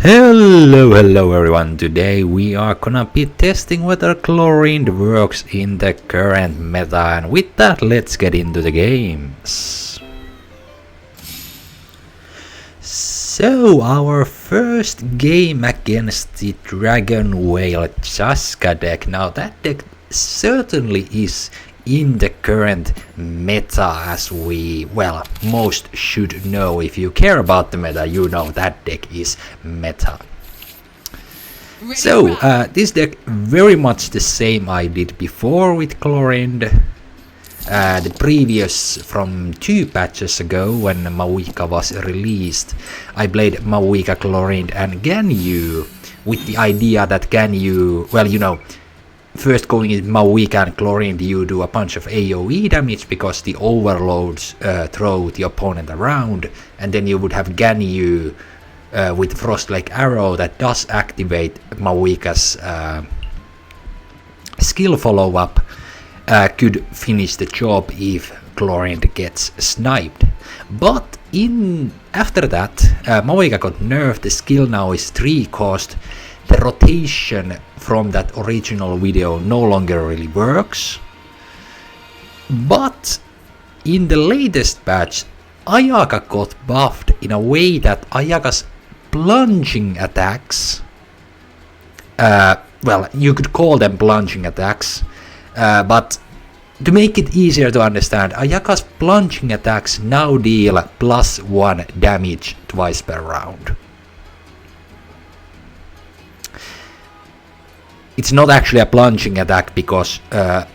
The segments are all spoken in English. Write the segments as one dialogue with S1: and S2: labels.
S1: Hello everyone, today we are gonna be testing whether Clorinde works in the current meta, and with that let's get into the games. So our first game against the Dragon Whale Chaska deck. Now that deck certainly is in the current meta, as most should know. If you care about the meta, you know that deck is meta. So this deck very much the same I did before with Clorinde. The previous, from 2 patches ago when Mavuika was released, I played Mavuika, Clorinde and Ganyu with the idea that Ganyu, first going in Mavuika and Clorinde, you do a bunch of AoE damage because the overloads throw the opponent around, and then you would have Ganyu with Frost-like Arrow that does activate Mavuika's skill follow-up, could finish the job if Clorinde gets sniped. But after that, Mavuika got nerfed, the skill now is 3 cost. The rotation from that original video no longer really works. But in the latest patch, Ayaka got buffed in a way that Ayaka's plunging attacks, you could call them plunging attacks, but to make it easier to understand, Ayaka's plunging attacks now deal +1 damage twice per round. It's not actually a plunging attack because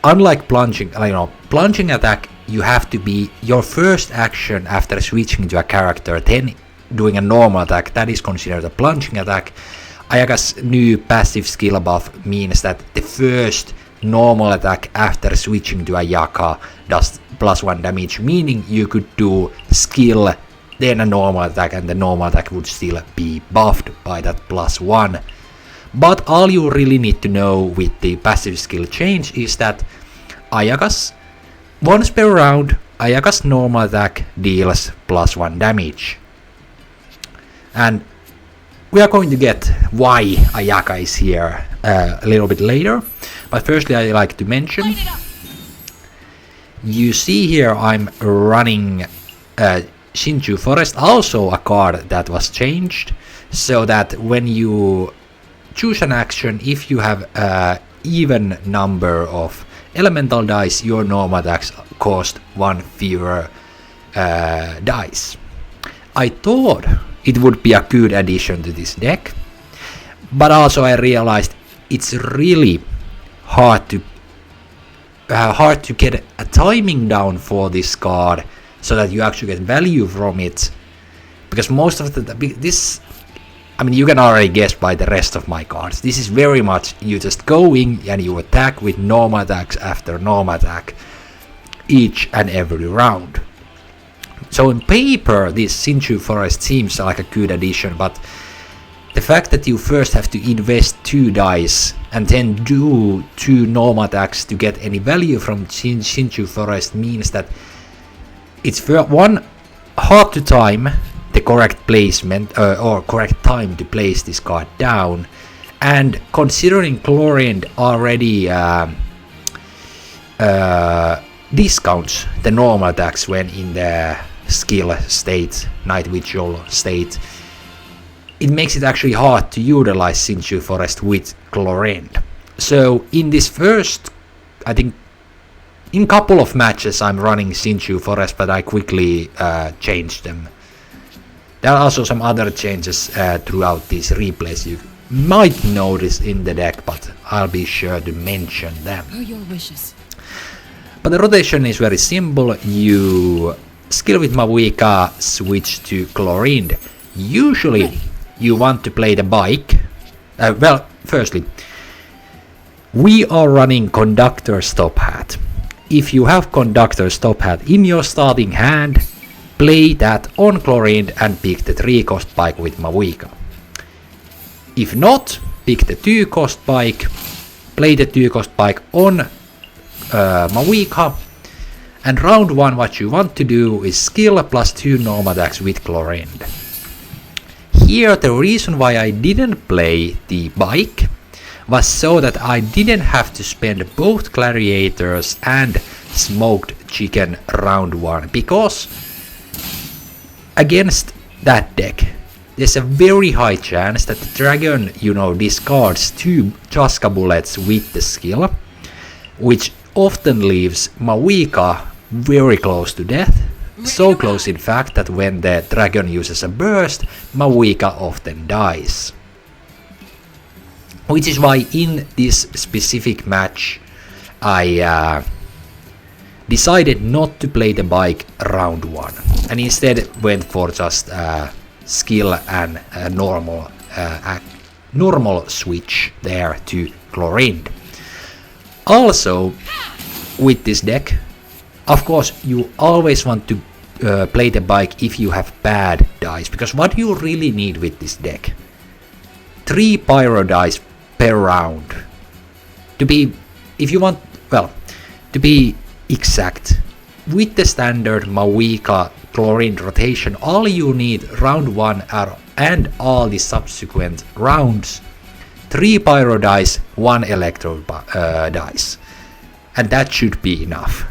S1: unlike plunging attack, you have to be your first action after switching to a character, then doing a normal attack. That is considered a plunging attack. Ayaka's new passive skill buff means that the first normal attack after switching to Ayaka does +1 damage, meaning you could do skill, then a normal attack, and the normal attack would still be buffed by that +1. But all you really need to know with the passive skill change is that Ayaka's, once per round, Ayaka's normal attack deals +1 damage. And we are going to get why Ayaka is here a little bit later. But firstly, I like to mention, you see here I'm running Shinju Forest, also a card that was changed, so that when you choose an action, if you have an even number of elemental dice, your normal attacks cost 1 fewer dice. I thought it would be a good addition to this deck, but also I realized it's really hard to get a timing down for this card so that you actually get value from it, because most of you can already guess by the rest of my cards. This is very much you just go in and you attack with normal attacks after normal attack each and every round. So in paper, this Shinju Forest seems like a good addition, but the fact that you first have to invest 2 dice and then do 2 normal attacks to get any value from Shinju Forest means that it's hard to time the correct placement or correct time to place this card down, and considering Clorinde already discounts the normal attacks when in the skill state, night vigil state, it makes it actually hard to utilize Shinju Forest with Clorinde. So in this first, I think in couple of matches I'm running Shinju Forest, but I quickly changed them. There are also some other changes throughout these replays you might notice in the deck, but I'll be sure to mention them.
S2: Your wishes.
S1: But the rotation is very simple. You skill with Mavuika, switch to Clorinde. Usually you want to play the bike. Firstly, we are running Conductor Stop Hat. If you have Conductor Stop Hat in your starting hand, play that on Clorinde and pick the 3 cost bike with Mavuika. If not, pick the 2 cost bike, play the 2 cost bike on Mavuika, and round 1 what you want to do is skill +2 normal attacks with Clorinde. Here the reason why I didn't play the bike was so that I didn't have to spend both gladiators and smoked chicken round 1, because against that deck there's a very high chance that the dragon, discards 2 Chaska bullets with the skill, which often leaves Mavuika very close to death. So close in fact that when the dragon uses a burst, Mavuika often dies. Which is why in this specific match I decided not to play the bike round 1 and instead went for just skill and normal switch there to Clorinde. Also, with this deck, of course, you always want to play the bike if you have bad dice, because what you really need with this deck, 3 pyro dice per round. To be exact, with the standard Mavuika Clorinde rotation, all you need round 1 and all the subsequent rounds, 3 pyro dice, 1 electro dice, and that should be enough.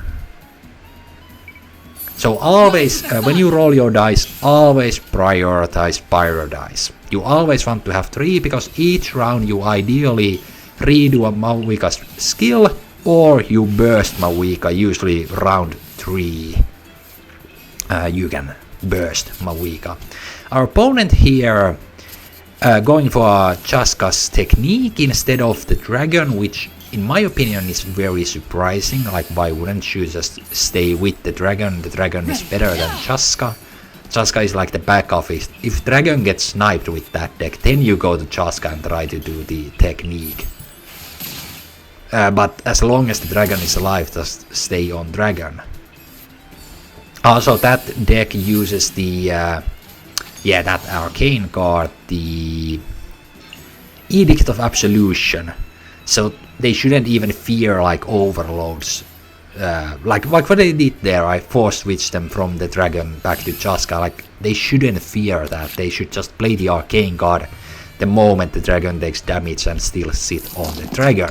S1: So always, when you roll your dice, always prioritize pyro dice. You always want to have 3, because each round you ideally redo a Mavuika's skill, or you burst Mavuika, usually round 3. You can burst Mavuika. Our opponent here going for Chaska's technique instead of the dragon, which in my opinion is very surprising. Like, why wouldn't you just stay with the dragon? The dragon is better than Chaska. Chaska is like the back office. If dragon gets sniped with that deck, then you go to Chaska and try to do the technique. But as long as the dragon is alive, just stay on dragon. Also, that deck uses the that arcane card, the Edict of Absolution. So they shouldn't even fear like overloads. Like what they did there, I force switched them from the dragon back to Chaska. Like, they shouldn't fear that. They should just play the arcane card the moment the dragon takes damage and still sit on the dragon.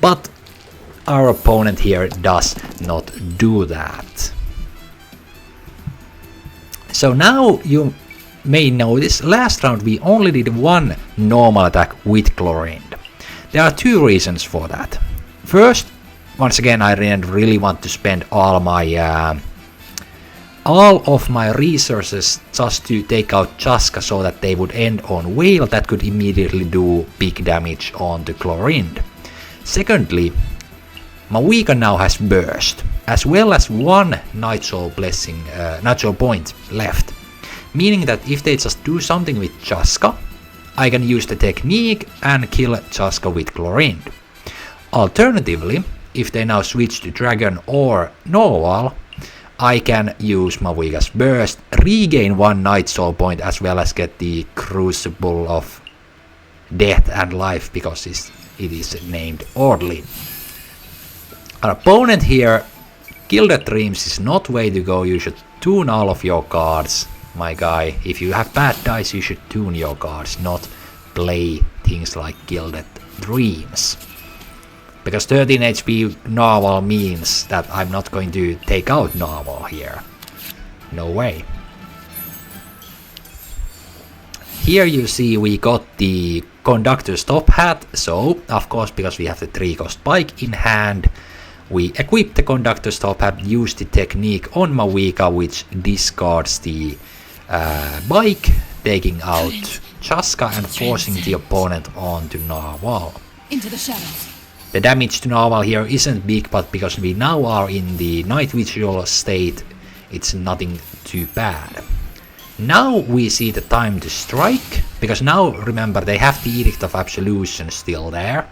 S1: But our opponent here does not do that. So now you may notice last round we only did 1 normal attack with Clorinde. There are 2 reasons for that. First, once again, I didn't really want to spend all of my resources just to take out Chaska so that they would end on Whale that could immediately do big damage on the Clorinde. Secondly, Mavuika now has burst, as well as 1 Nightsoul blessing, Nightsoul point left, meaning that if they just do something with Chaska, I can use the technique and kill Chaska with Clorinde. Alternatively, if they now switch to dragon or normal, I can use Mavuika's burst, regain 1 Nightsoul point, as well as get the Crucible of Death and Life, because it is named oddly. Our opponent here, Gilded Dreams is not way to go. You should tune all of your cards, my guy. If you have bad dice, you should tune your cards, not play things like Gilded Dreams. Because 13 HP normal means that I'm not going to take out normal here. No way. Here you see we got the Conductor's Top Hat, so of course, because we have the 3-cost bike in hand, we equip the Conductor's Top Hat, use the technique on Mavuika, which discards the bike, taking out Chaska and forcing the opponent onto normal.
S2: Into the shadows.
S1: The damage to normal here isn't big, but because we now are in the night visual state, it's nothing too bad. Now we see the time to strike, because now remember they have the Edict of Absolution still there,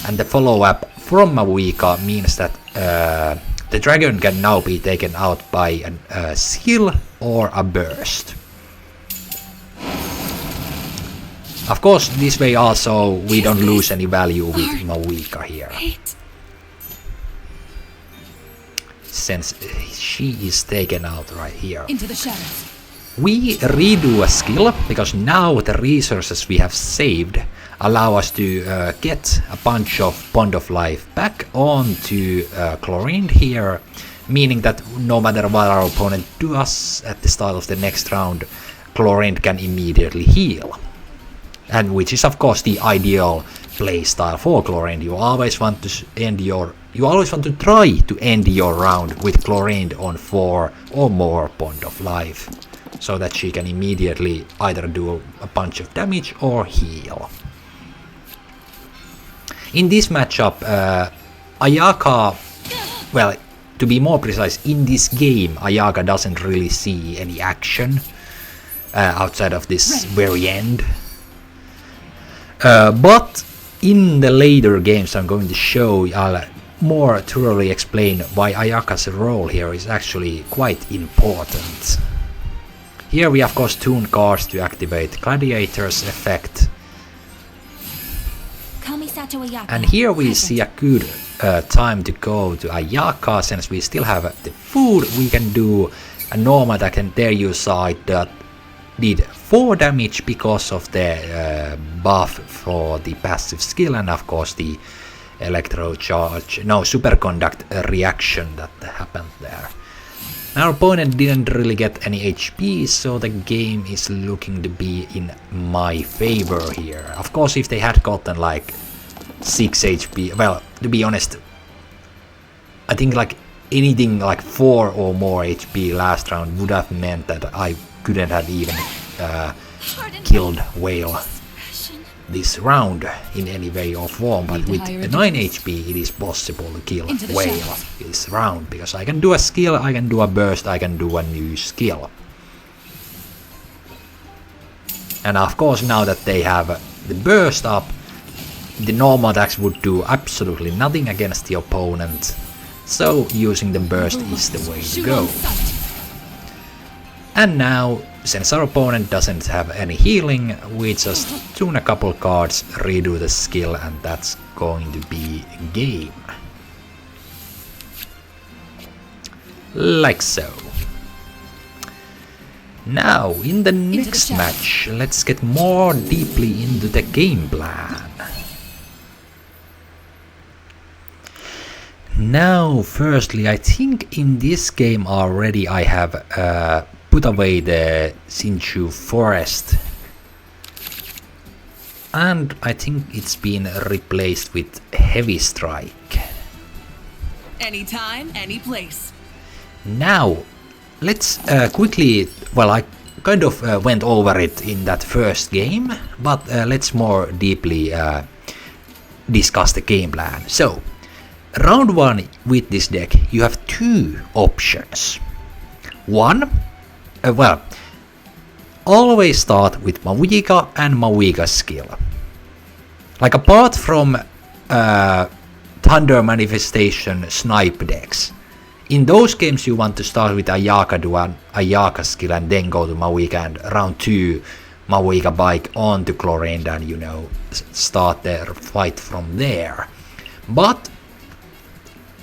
S1: and the follow-up from Mavuika means that the dragon can now be taken out by a skill or a burst. Of course, this way also we don't lose any value with Mavuika here, since she is taken out right here.
S2: Into the shadows.
S1: We redo a skill, because now the resources we have saved allow us to get a bunch of Bond of Life back onto Clorinde here, meaning that no matter what our opponent does at the start of the next round, Clorinde can immediately heal. And which is of course the ideal play style for Clorinde. You always want to try to end your round with Clorinde on 4 or more Bond of Life, so that she can immediately either do a bunch of damage or heal. In this matchup, Ayaka, well, to be more precise, in this game, Ayaka doesn't really see any action outside of this very end. But in the later games I'm going to show, I'll more thoroughly explain why Ayaka's role here is actually quite important. Here we of course tune cards to activate Gladiator's effect. And here we see a good time to go to Ayaka, since we still have the food. We can do a normal attack, and there you saw it did 4 damage because of the buff for the passive skill, and of course the superconduct reaction that happened there. Our opponent didn't really get any HP, so the game is looking to be in my favor here. Of course, if they had gotten like 6 HP, well, to be honest, I think like anything like 4 or more HP last round would have meant that I couldn't have even killed Whale this round in any way or form, but with 9 HP it is possible to kill Whale this round, because I can do a skill, I can do a burst, I can do a new skill. And of course, now that they have the burst up, the normal attacks would do absolutely nothing against the opponent, so using the burst is the way to go. And now, since our opponent doesn't have any healing, we just tune a couple cards, redo the skill, and that's going to be game. Like so. Now, in the next match, let's get more deeply into the game plan. Now, firstly, I think in this game already I have put away the Sinchu Forest, and I think it's been replaced with Heavy Strike.
S2: Anytime, any place.
S1: Now, let's quickly, well, I kind of went over it in that first game, but let's more deeply discuss the game plan. So, round 1 with this deck, you have 2 options. One, well, always start with Mavuika and Mavuika skill. Like, apart from Thunder Manifestation snipe decks, in those games you want to start with Ayaka, do an Ayaka skill, and then go to Mavuika, and round 2 Mavuika bike onto Clorinde, and you know, start their fight from there. But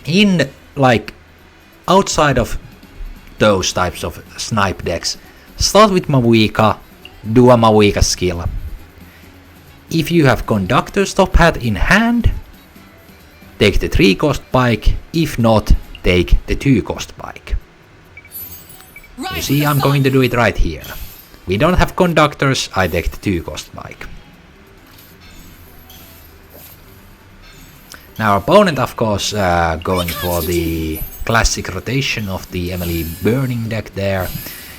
S1: in like outside of those types of snipe decks, start with Mavuika, do a Mavuika skill. If you have Conductor's Top Hat in hand, take the 3-cost bike. If not, take the 2-cost bike. You see, I'm going to do it right here. We don't have conductors, I take the 2-cost bike. Now our opponent, of course, going for the classic rotation of the Emily Burning deck there.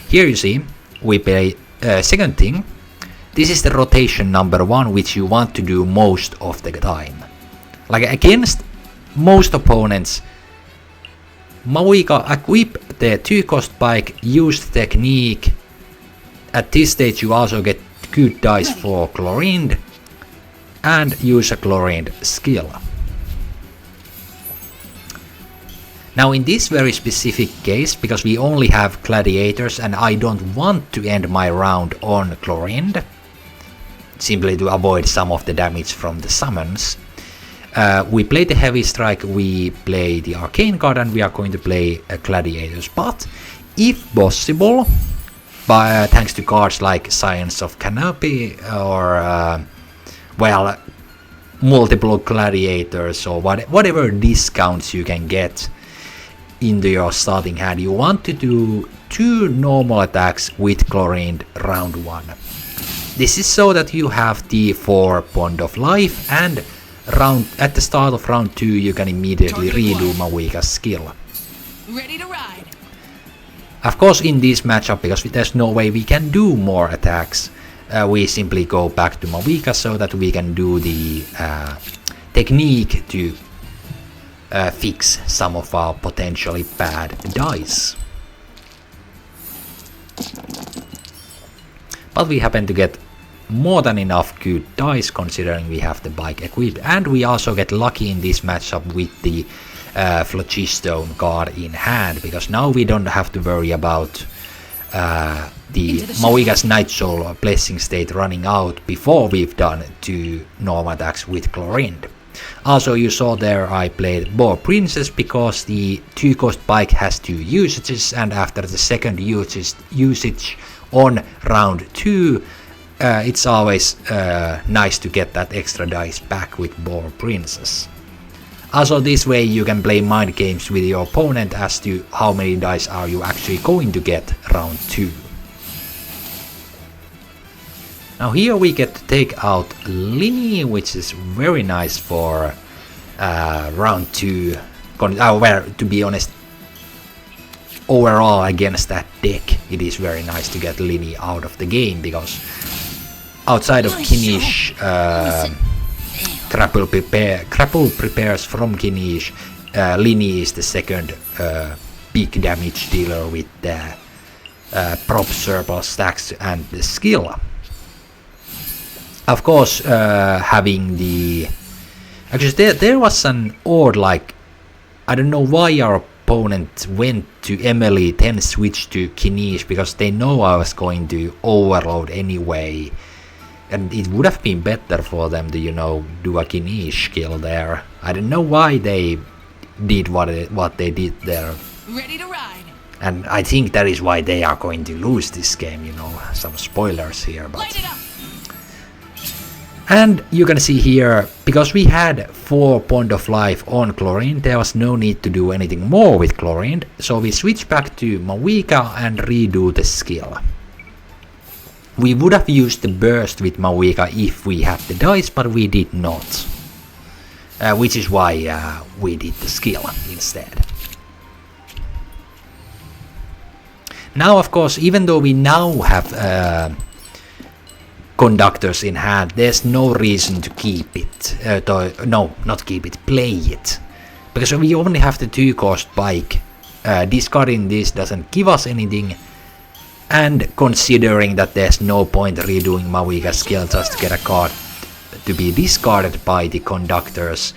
S1: Here you see, we play second thing. This is the rotation number 1, which you want to do most of the time. Like against most opponents, Mavuika equip the 2-cost bike, use the technique. At this stage you also get good dice for Clorinde, and use a Clorinde skill. Now in this very specific case, because we only have gladiators and I don't want to end my round on Clorinde, simply to avoid some of the damage from the summons, we play the Heavy Strike, we play the Arcane card, and we are going to play gladiators. But if possible, thanks to cards like Science of Canopy or well, multiple gladiators or whatever discounts you can get into your starting hand. You want to do 2 normal attacks with Clorinde round 1. This is so that you have the 4 Bond of Life, and at the start of round 2 you can immediately redo Mavuika's skill.
S2: Ready to ride.
S1: Of course, in this matchup, because there's no way we can do more attacks, we simply go back to Mavuika so that we can do the technique to fix some of our potentially bad dice. But we happen to get more than enough good dice considering we have the bike equipped, and we also get lucky in this matchup with the Phlogiston card in hand, because now we don't have to worry about the Mavuika's Night Soul Blessing State running out before we've done 2 normal attacks with Clorinde. Also, you saw there I played Boar Princess because the 2-cost bike has 2 usages, and after the second usage on round 2, it's always nice to get that extra dice back with Boar Princess. Also, this way you can play mind games with your opponent as to how many dice are you actually going to get round 2. Now here we get to take out Lini, which is very nice for round 2. Well, to be honest, overall against that deck it is very nice to get Lini out of the game, because outside of Kinish, Grapple prepares from Kinish, Lini is the second big damage dealer with the prop surplus stacks and the skill. Of course, having the... Actually, there was an odd, like... I don't know why our opponent went to Emily, then switched to Kinish, because they know I was going to overload anyway. And it would have been better for them to, you know, do a Kinish skill there. I don't know why they did what they did there.
S2: Ready to ride.
S1: And I think that is why they are going to lose this game, you know, some spoilers here, but...
S2: Light it up.
S1: And you can see here, because we had 4 Bond of Life on Clorinde, there was no need to do anything more with Clorinde, so we switch back to Mavuika and redo the skill. We would have used the burst with Mavuika if we had the dice, but we did not. Which is why we did the skill instead. Now, of course, even though we now have conductors in hand, there's no reason to keep it. Play it. Because we only have the 2-cost bike. Discarding this doesn't give us anything. And considering that there's no point redoing Mavuika's skill just to get a card to be discarded by the conductors,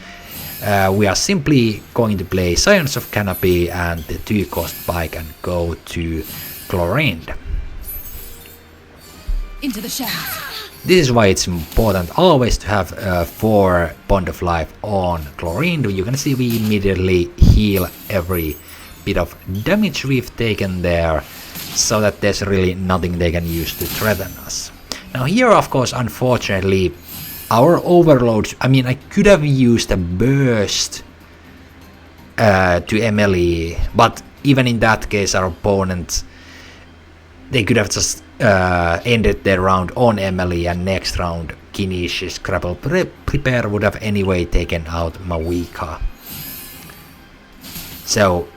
S1: we are simply going to play Science of Canopy and the 2-cost bike and go to Clorinde.
S2: Into the shadows.
S1: This is why it's important always to have 4 Bond of Life on Clorinde. You can see we immediately heal every bit of damage we've taken there, so that there's really nothing they can use to threaten us. Now here, of course, unfortunately, our overloads... I mean, I could have used a burst to Emily, but even in that case, our opponent... They could have just ended their round on Emily, and next round Kinish's Grapple Prepare would have anyway taken out Mavuika. So,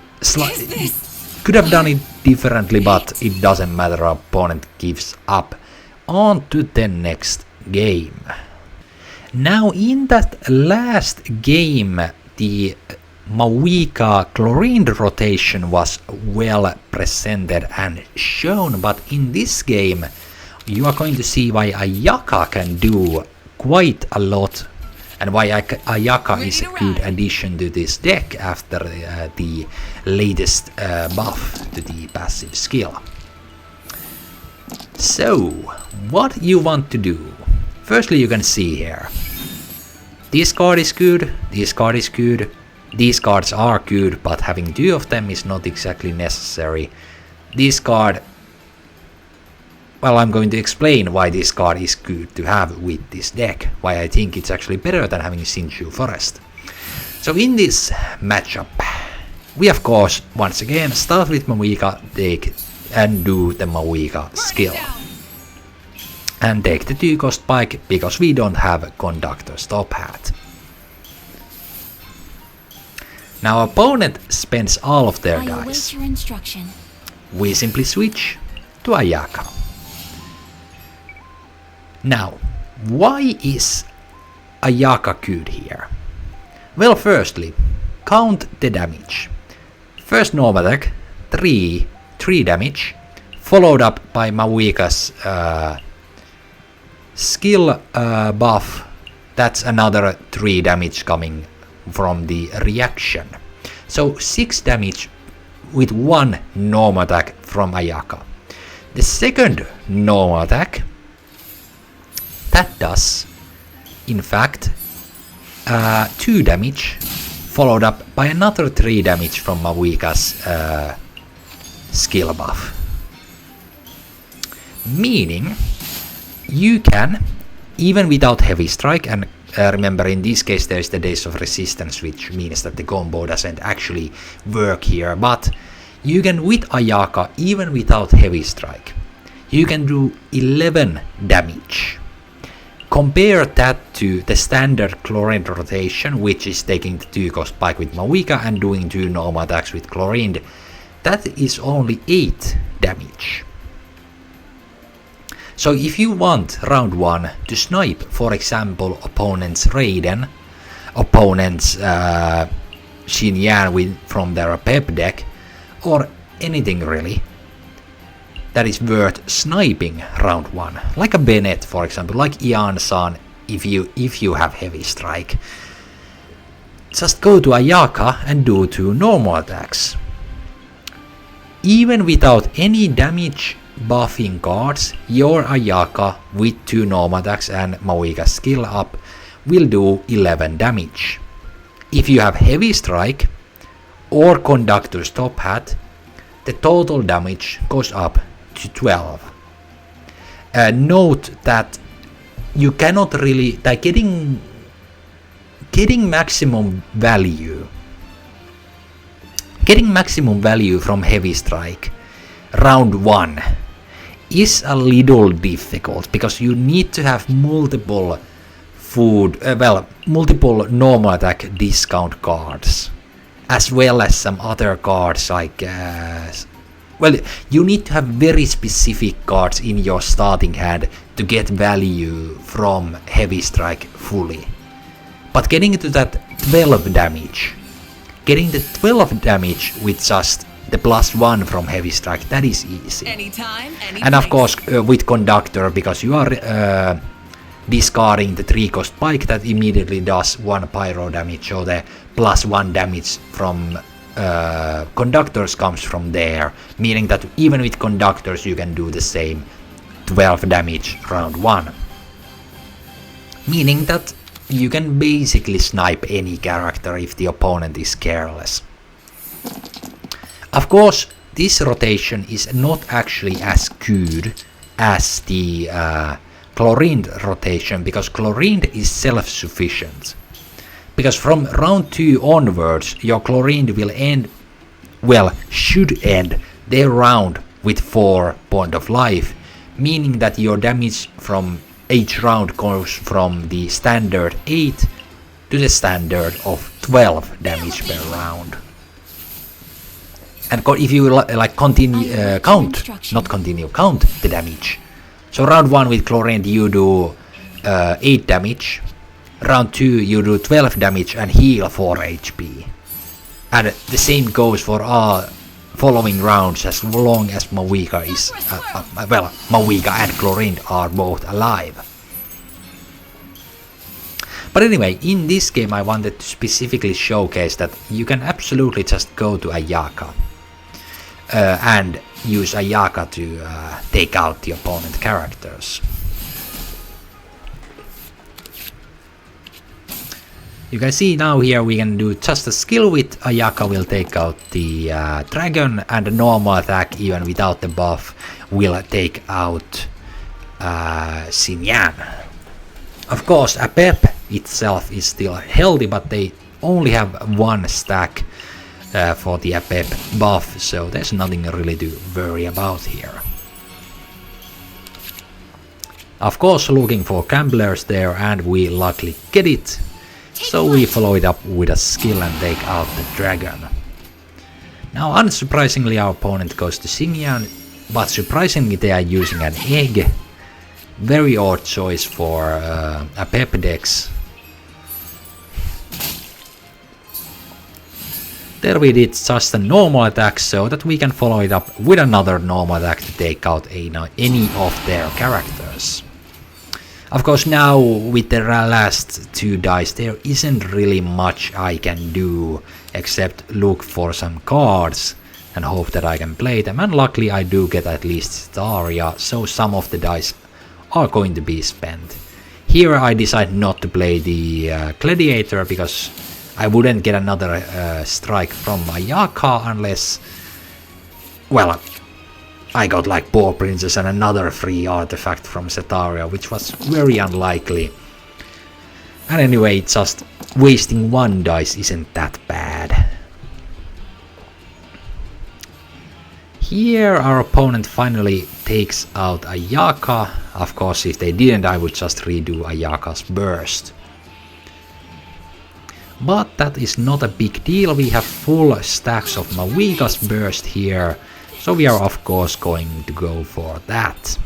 S1: could have done it differently, but it doesn't matter, our opponent gives up. On to the next game. Now in that last game, the Mavuika Clorinde rotation was well presented and shown, but in this game you are going to see why Ayaka can do quite a lot, and why Ayaka is a good addition to this deck after the latest buff to the passive skill. So, what you want to do? Firstly, you can see here. This card is good, this card is good, these cards are good, but having 2 of them is not exactly necessary. This card well, I'm going to explain why this card is good to have with this deck, why I think it's actually better than having Sinchu Forest. So in this matchup, we of course, once again, start with Mavuika, take and do the Mavuika skill. And take the 2-cost pike, because we don't have Conductor's Top Hat. Now opponent spends all of their dice. We simply switch to Ayaka. Now, why is Ayaka good here? Well, firstly, count the damage. First normal attack, 3 damage, followed up by Mavuika's skill buff. That's another 3 damage coming from the reaction. So 6 damage with 1 normal attack from Ayaka. The second normal attack, that does, in fact, 2 damage, followed up by another 3 damage from Mavuika's skill buff. Meaning, you can, even without heavy strike, and remember in this case there is the Days of Resistance, which means that the combo doesn't actually work here, but you can with Ayaka, even without heavy strike, you can do 11 damage. Compare that to the standard Clorinde rotation, which is taking the 2-cost pike with Mavuika and doing 2 normal attacks with Clorinde. That is only 8 damage. So if you want round 1 to snipe, for example, opponent's Raiden, opponent's Xin Yan from their Pep deck, or anything really, that is worth sniping round 1, like a Bennett, for example, like Ian-san, if you have heavy strike, just go to Ayaka and do 2 normal attacks. Even without any damage buffing cards, your Ayaka with 2 normal attacks and Mavuika skill up will do 11 damage. If you have heavy strike or Conductor's Top Hat, the total damage goes up to 12. Note that you cannot really, like, getting maximum value from heavy strike round 1 is a little difficult, because you need to have multiple multiple normal attack discount cards, as well as some other cards like you need to have very specific cards in your starting hand to get value from heavy strike fully. But getting to that 12 damage, with just the +1 from heavy strike, that is easy.
S2: Anytime,
S1: and of course with Conductor, because you are discarding the 3-cost pike, that immediately does 1 pyro damage, so the +1 damage from Conductors comes from there, meaning that even with Conductors you can do the same 12 damage round 1. Meaning that you can basically snipe any character if the opponent is careless. Of course, this rotation is not actually as good as the Clorinde rotation, because Clorinde is self-sufficient. Because from round 2 onwards, your Clorinde should end their round with 4 points of life, meaning that your damage from each round goes from the standard 8 to the standard of 12 damage per round. And if you count the damage. So round 1 with Clorinde you do 8 damage. Round 2 you do 12 damage and heal 4 HP. And the same goes for all following rounds, as long as Mavuika is Mavuika and Clorinde are both alive. But anyway, in this game I wanted to specifically showcase that you can absolutely just go to Ayaka and use Ayaka to take out the opponent characters. You can see now here we can do just a skill with Ayaka will take out the dragon, and a normal attack even without the buff will take out Xinyan. Of course, a Pep itself is still healthy, but they only have one stack for the Pep buff, so there's nothing really to worry about here. Of course, looking for gamblers there, and we luckily get it. So we follow it up with a skill and take out the dragon. Now, unsurprisingly, our opponent goes to Xinyan, but surprisingly they are using an egg. Very odd choice for a Pep decks. There we did just a normal attack so that we can follow it up with another normal attack to take out any of their characters. Of course, now with the last two dice there isn't really much I can do except look for some cards and hope that I can play them, and luckily I do get at least Staria, so some of the dice are going to be spent. Here I decide not to play the Gladiator because I wouldn't get another strike from Ayaka unless, well, I got like Boar Princess and another free artifact from Zetaria, which was very unlikely. And anyway, just wasting one dice isn't that bad. Here our opponent finally takes out Ayaka. Of course, if they didn't, I would just redo Ayaka's burst. But that is not a big deal, we have full stacks of Mavuika's burst here, so we are of course going to go for that.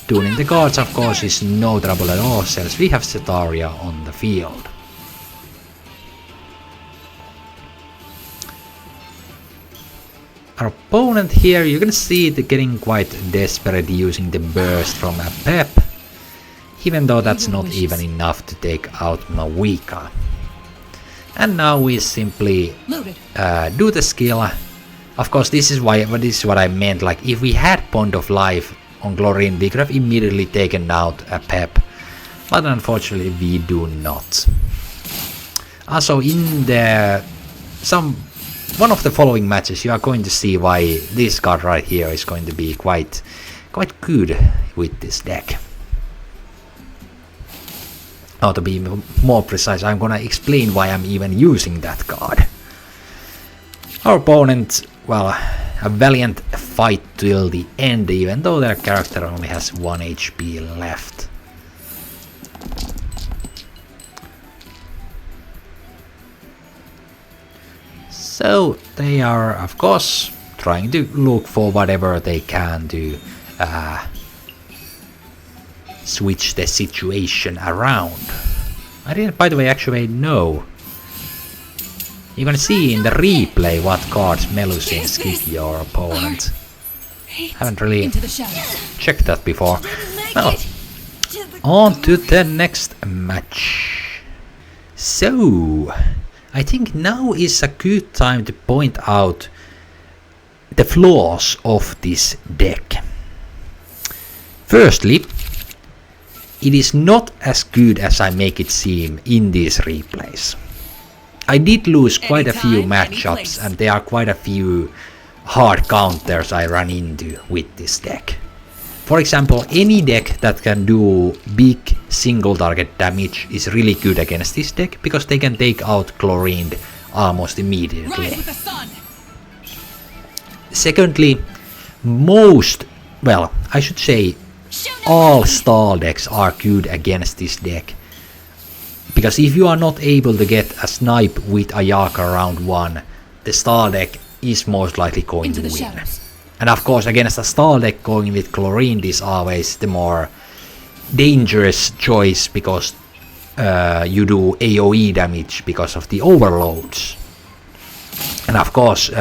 S1: Tuning the cards of course is no trouble at all, since we have Zetaria on the field. Our opponent here, you can see it getting quite desperate using the burst from a Pep, even though that's not even enough to take out Mavuika. And now we simply do the skill. Of course, this is what I meant, like if we had Bond of Life on Clorinde, we could have immediately taken out a Pep, but unfortunately we do not. Also in one of the following matches you are going to see why this card right here is going to be quite good with this deck. Now to be more precise, I'm gonna explain why I'm even using that card. Our opponent, well, a valiant fight till the end, even though their character only has 1 HP left. So they are, of course, trying to look for whatever they can to switch the situation around. I didn't, by the way, actually know. You can see in the replay what cards Melusines give your opponent. Haven't really checked that before. Well, on to the next match. So, I think now is a good time to point out the flaws of this deck. Firstly, it is not as good as I make it seem in these replays. I did lose quite a few matchups, and there are quite a few hard counters I run into with this deck. For example, any deck that can do big single target damage is really good against this deck, because they can take out Clorinde almost immediately. Secondly, I should say all stall decks are good against this deck, because if you are not able to get a snipe with Ayaka round 1, the stall deck is most likely going to win. Shadows. And of course, against a stall deck, going with Clorinde is always the more dangerous choice, because you do AoE damage because of the overloads. And of course,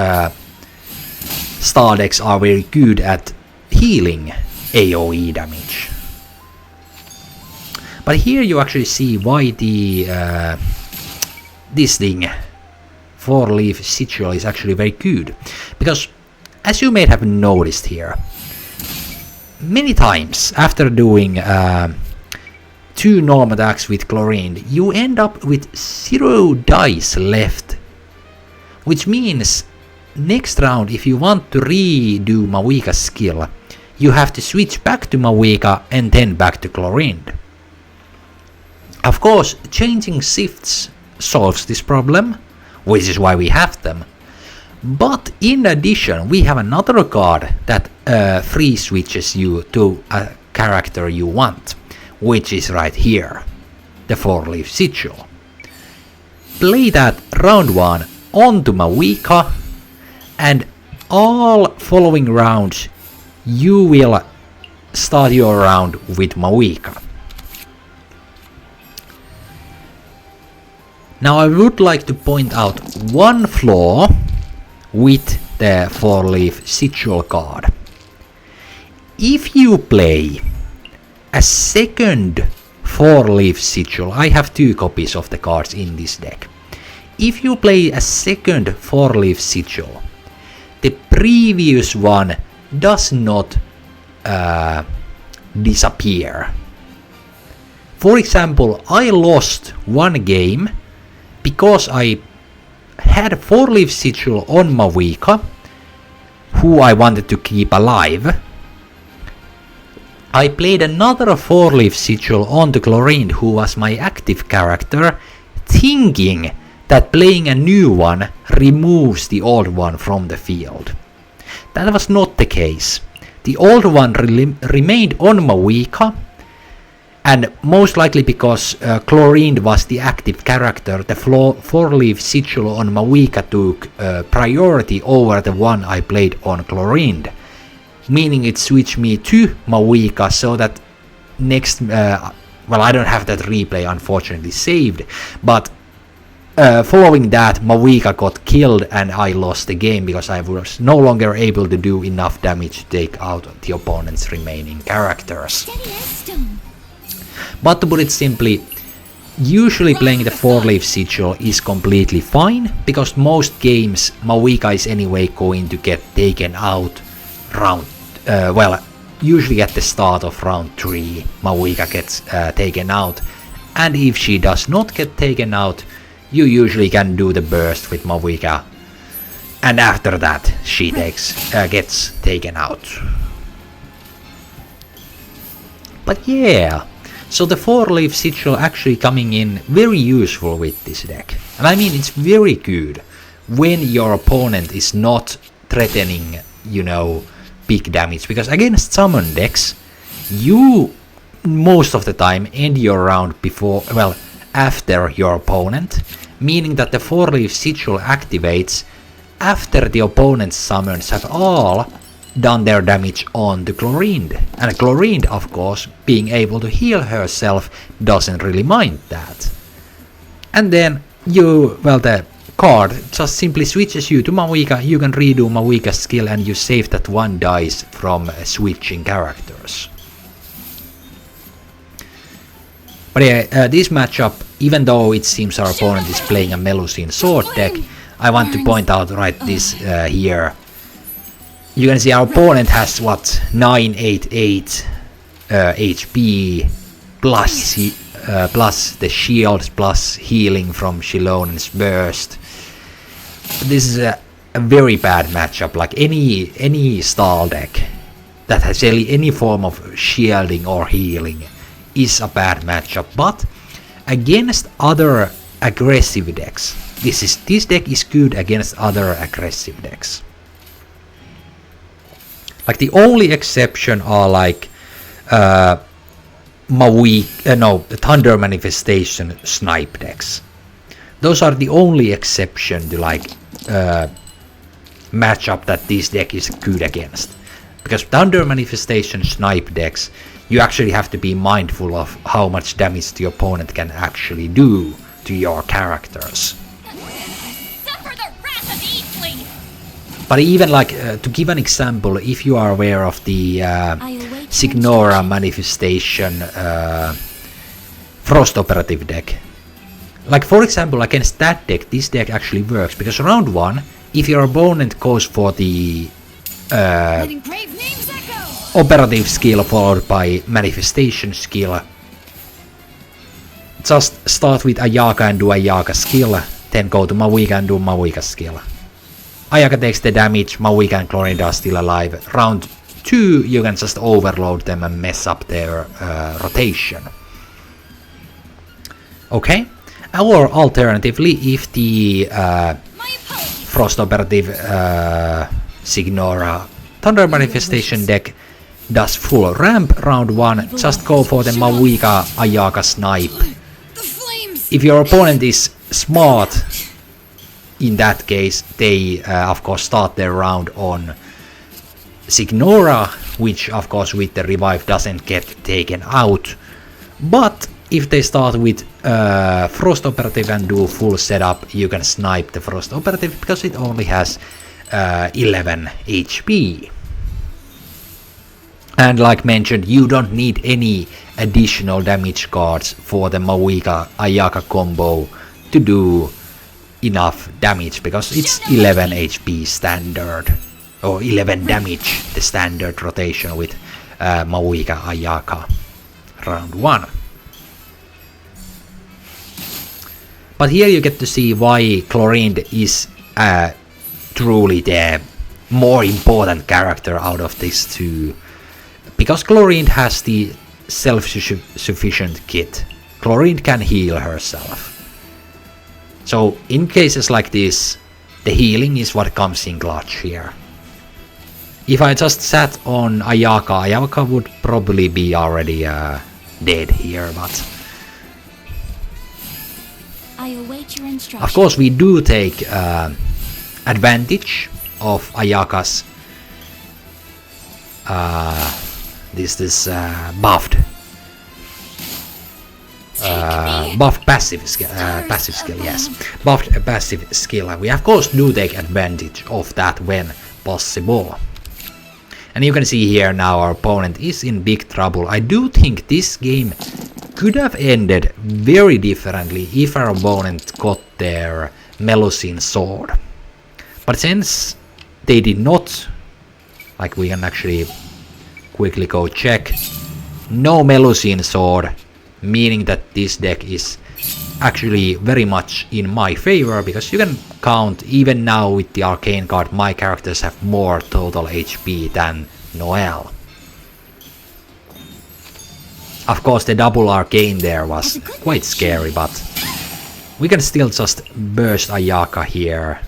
S1: stall decks are very good at healing AoE damage. But here you actually see why the this thing, 4-leaf Sigil, is actually very good. Because as you may have noticed here, many times after doing 2 normal attacks with Clorinde, you end up with 0 dice left. Which means next round, if you want to redo Mavuika's skill, you have to switch back to Mavuika and then back to Clorinde. Of course, changing shifts solves this problem, which is why we have them. But in addition, we have another card that free switches you to a character you want, which is right here, the 4-leaf sigil. Play that round 1 onto Mavuika, and all following rounds you will start your round with Mavuika. Now I would like to point out one flaw with the 4-leaf sigil card. If you play a second 4-leaf sigil, I have 2 copies of the cards in this deck. If you play a second 4-leaf sigil, the previous one does not disappear. For example, I lost one game because I had a 4-leaf sigil on Mavuika, who I wanted to keep alive. I played another 4-leaf sigil on the Clorinde, who was my active character, thinking that playing a new one removes the old one from the field. That was not the case. The old one remained on Mavuika, and most likely because Clorinde was the active character, the 4-leaf sigil on Mavuika took priority over the one I played on Clorinde, meaning it switched me to Mavuika so that next, well, I don't have that replay unfortunately saved, but following that Mavuika got killed and I lost the game because I was no longer able to do enough damage to take out the opponent's remaining characters. But to put it simply, usually playing the 4-leaf sigil is completely fine, because most games Mavuika is anyway going to get taken out round, usually at the start of round 3 Mavuika gets taken out, and if she does not get taken out, you usually can do the burst with Mavuika, and after that she gets taken out. But yeah, so the 4-leaf sigil actually coming in very useful with this deck. And I mean, it's very good when your opponent is not threatening, you know, big damage. Because against summon decks, you most of the time end your round before, well, after your opponent. Meaning that the 4-leaf sigil activates after the opponent's summons have all done their damage on the Clorinde. And Clorinde, of course, being able to heal herself, doesn't really mind that. And then the card just simply switches you to Mavuika, you can redo Mavuika's skill and you save that 1 dice from switching characters. But yeah, this matchup, even though it seems our opponent is playing a Melusine sword deck, I want to point out this here. You can see our opponent has what, 988 HP plus the shields plus healing from Shilonen's burst. This is a very bad matchup. Like any style deck that has any form of shielding or healing is a bad matchup. But against other aggressive decks, this deck is good against other aggressive decks. Like the only exception are like the Thunder Manifestation snipe decks. Those are the only exception to like matchup that this deck is good against. Because Thunder Manifestation snipe decks, you actually have to be mindful of how much damage the opponent can actually do to your characters. But even like, to give an example, if you are aware of the Signora Manifestation Frost Operative deck, like for example against that deck, this deck actually works, because round 1, if your opponent goes for the operative skill followed by manifestation skill, just start with Ayaka and do Ayaka skill, then go to Mavuika and do Mavuika skill. Ayaka takes the damage, Mavuika and Clorinde are still alive. Round 2, you can just overload them and mess up their rotation. Okay, or alternatively, if the Frost Operative Signora Thunder Manifestation deck does full ramp round 1, just go for the Mavuika Ayaka Snipe. If your opponent is smart, in that case, they of course start their round on Signora, which of course with the revive doesn't get taken out. But if they start with Frost Operative and do full setup, you can snipe the Frost Operative because it only has 11 HP. And like mentioned, you don't need any additional damage cards for the Mavuika Ayaka combo to do enough damage, because it's 11 HP standard, or 11 damage, the standard rotation with Mavuika Ayaka round 1. But here you get to see why Clorinde is truly the more important character out of these two. Because Clorinde has the self-sufficient kit. Clorinde can heal herself. So in cases like this, the healing is what comes in clutch here. If I just sat on Ayaka, Ayaka would probably be already dead here, but
S3: I await your instructions.
S1: of course we do take advantage of Ayaka's buffed passive skill, yes, buffed passive skill, and we of course do take advantage of that when possible. And you can see here now our opponent is in big trouble. I do think this game could have ended very differently if our opponent got their Melusine sword. But since they did not, like we can actually quickly go check, no Melusine sword, meaning that this deck is actually very much in my favor, because you can count, even now with the arcane card, my characters have more total HP than Noelle. Of course the double arcane there was quite scary, but we can still just burst Ayaka here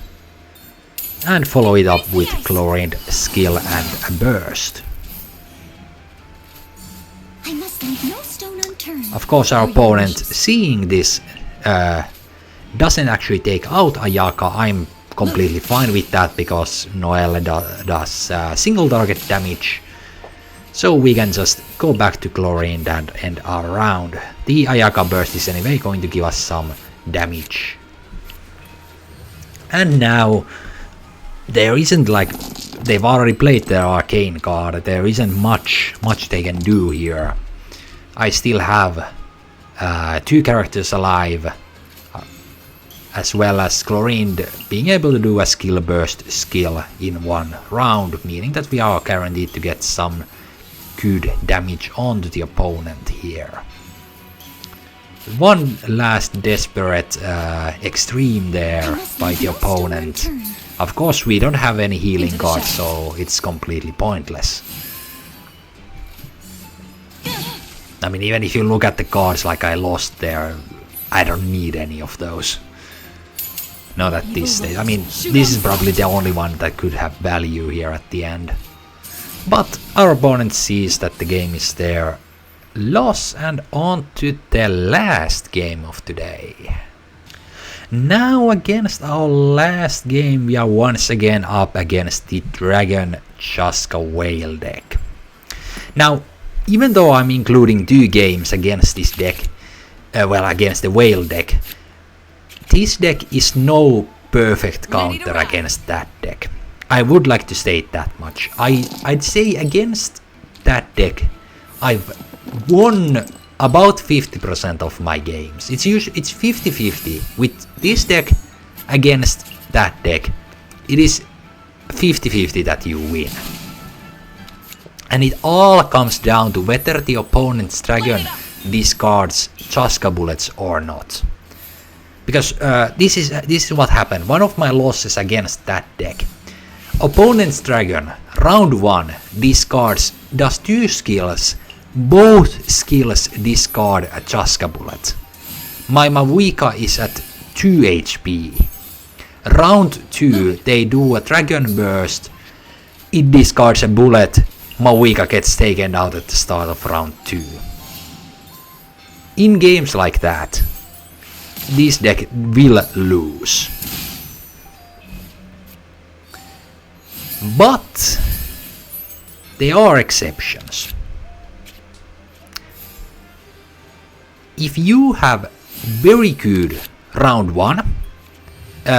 S1: and follow it up with Clorinde skill and a burst.
S3: I must leave no stone unturned.
S1: Of course our opponent, seeing this, doesn't actually take out Ayaka. I'm completely fine with that, because Noelle does single target damage. So we can just go back to Clorinde and end our round. The Ayaka burst is anyway going to give us some damage. And now there isn't, like, they've already played their arcane card, there isn't much they can do here. I still have 2 characters alive, as well as Clorinde being able to do a skill burst skill in 1 round, meaning that we are guaranteed to get some good damage onto the opponent here. One last desperate extreme there by the opponent. Of course we don't have any healing cards, so it's completely pointless. I mean, even if you look at the cards like I lost there, I don't need any of those. Not at this stage. I mean, this is probably the only one that could have value here at the end. But our opponent sees that the game is their loss, and on to the last game of today. Now against our last game, we are once again up against the Dragon Chaska Whale deck. Now, even though I'm including 2 games against this deck, against the Whale deck, this deck is no perfect counter against that deck. I would like to state that much. I'd say against that deck, I've won about 50% of my games. It's 50-50. With this deck against that deck, it is 50-50 that you win. And it all comes down to whether the opponent's dragon discards Chaska bullets or not. Because this is what happened. One of my losses against that deck, Opponent's dragon, round 1, does 2 skills. Both skills discard a Chaska bullet. My Mavuika is at 2 HP. Round 2, they do a dragon burst. It discards a bullet. Mavuika gets taken out at the start of round 2. In games like that, this deck will lose. But there are exceptions. If you have very good round 1,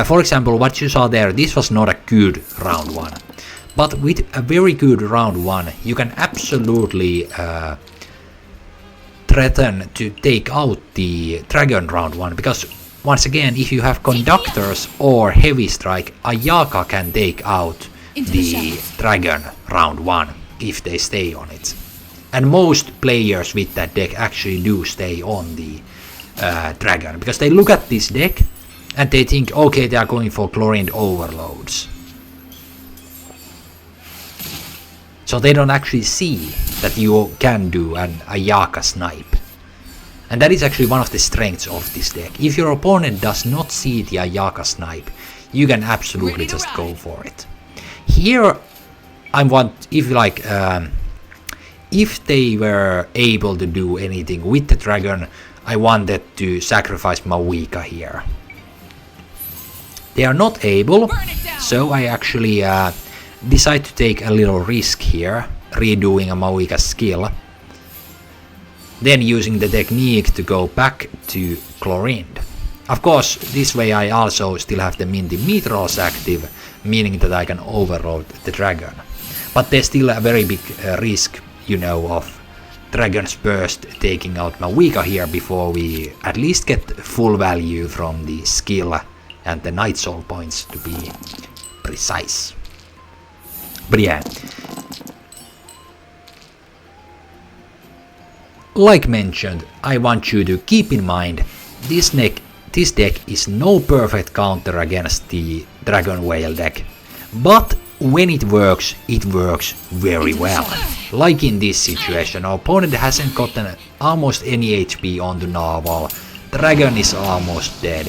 S1: for example, what you saw there, this was not a good round 1. But with a very good round 1, you can absolutely threaten to take out the dragon round 1. Because once again, if you have conductors or heavy strike, Ayaka can take out the dragon round 1 if they stay on it. And most players with that deck actually do stay on the dragon. Because they look at this deck and they think, okay, they are going for Clorinde overloads. So they don't actually see that you can do an Ayaka snipe. And that is actually one of the strengths of this deck. If your opponent does not see the Ayaka snipe, you can absolutely just go for it. Here, I want, if they were able to do anything with the dragon, I wanted to sacrifice Mavuika here. They are not able, so I actually decide to take a little risk here, redoing a Mavuika skill. Then using the technique to go back to Clorinde. Of course, this way I also still have the Minty Meteors active, meaning that I can overload the dragon. But there's still a very big risk, you know, of Dragon's Burst taking out Mavuika here before we at least get full value from the skill and the Night Soul points to be precise. But yeah, like mentioned, I want you to keep in mind this deck is no perfect counter against the Dragon Whale deck, but when it works very well. Like in this situation, our opponent hasn't gotten almost any HP on the Narwhal, Dragon is almost dead,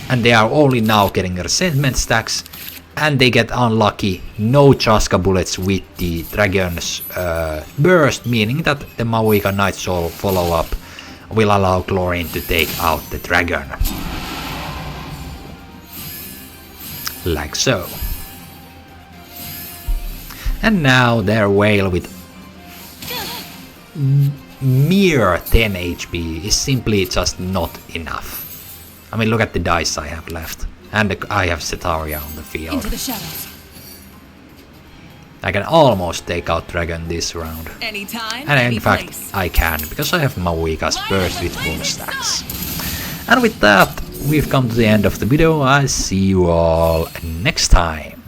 S1: and they are only now getting resentment stacks, and they get unlucky, no Chaska bullets with the Dragon's burst, meaning that the Mavuika Night Soul follow-up will allow Clorinde to take out the dragon. Like so. And now their whale with mere 10 HP is simply just not enough. I mean, look at the dice I have left. And I have Cetaria on the field.
S2: Into the shadows.
S1: I can almost take out dragon this round.
S2: Anytime,
S1: And in fact, I can, because I have Mavuika's burst with full stacks. And with that, we've come to the end of the video. I'll see you all next time.